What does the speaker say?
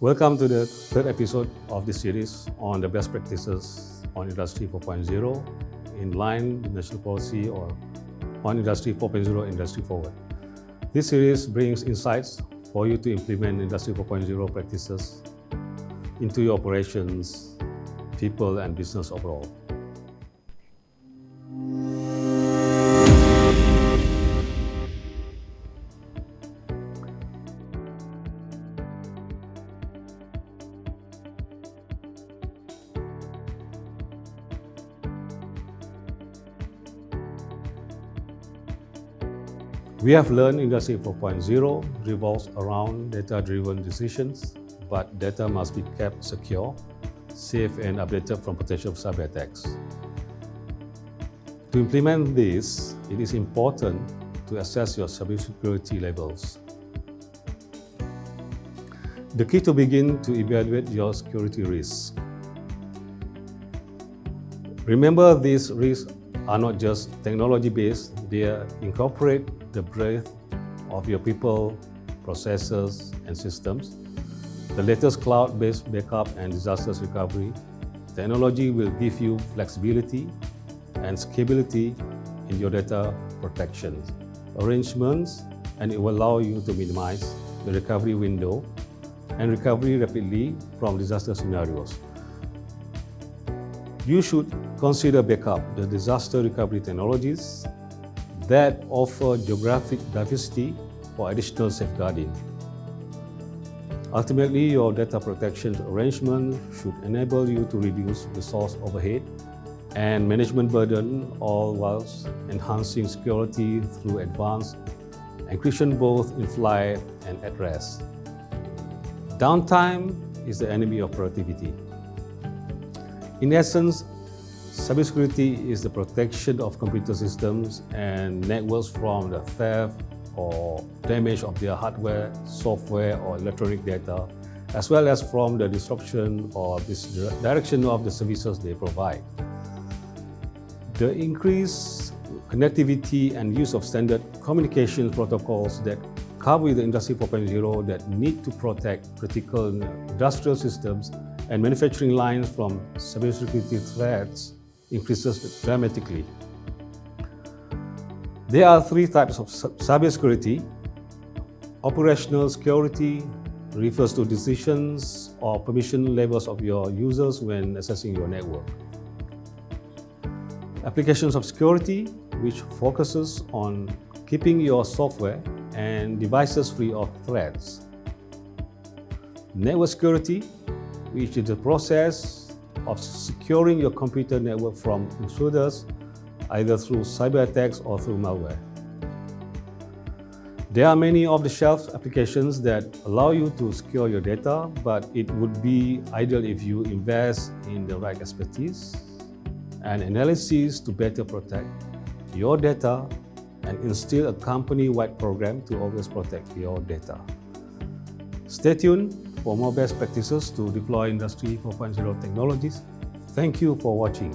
Welcome to the third episode of this series on the best practices on Industry 4.0 in line with national policy or on Industry 4.0 Industry Forward. This series brings insights for you to implement Industry 4.0 practices into your operations, people and business overall. We have learned Industry 4.0 revolves around data-driven decisions, but data must be kept secure, safe and updated from potential cyber attacks. To implement this, it is important to assess your cybersecurity levels. The key to begin to evaluate your security risks. Remember, these risks are not just technology-based, they incorporate the breadth of your people, processes, and systems. The latest cloud-based backup and disaster recovery technology will give you flexibility and scalability in your data protection arrangements, and it will allow you to minimize the recovery window and recovery rapidly from disaster scenarios. You should consider backup, the disaster recovery technologies that offer geographic diversity for additional safeguarding. Ultimately, your data protection arrangement should enable you to reduce resource overhead and management burden, all whilst enhancing security through advanced encryption both in flight and at rest. Downtime is the enemy of productivity. In essence, cybersecurity is the protection of computer systems and networks from the theft or damage of their hardware, software, or electronic data, as well as from the disruption or direction of the services they provide. The increased connectivity and use of standard communication protocols that come with the Industry 4.0 that need to protect critical industrial systems and manufacturing lines from cybersecurity threats increases dramatically. There are three types of cybersecurity. Operational security refers to decisions or permission levels of your users when accessing your network. Applications of security, which focuses on keeping your software and devices free of threats. Network security, which is the process of securing your computer network from intruders, either through cyber attacks or through malware. There are many off-the-shelf applications that allow you to secure your data, but it would be ideal if you invest in the right expertise and analysis to better protect your data and instill a company-wide program to always protect your data. Stay tuned for more best practices to deploy Industry 4.0 technologies. Thank you for watching.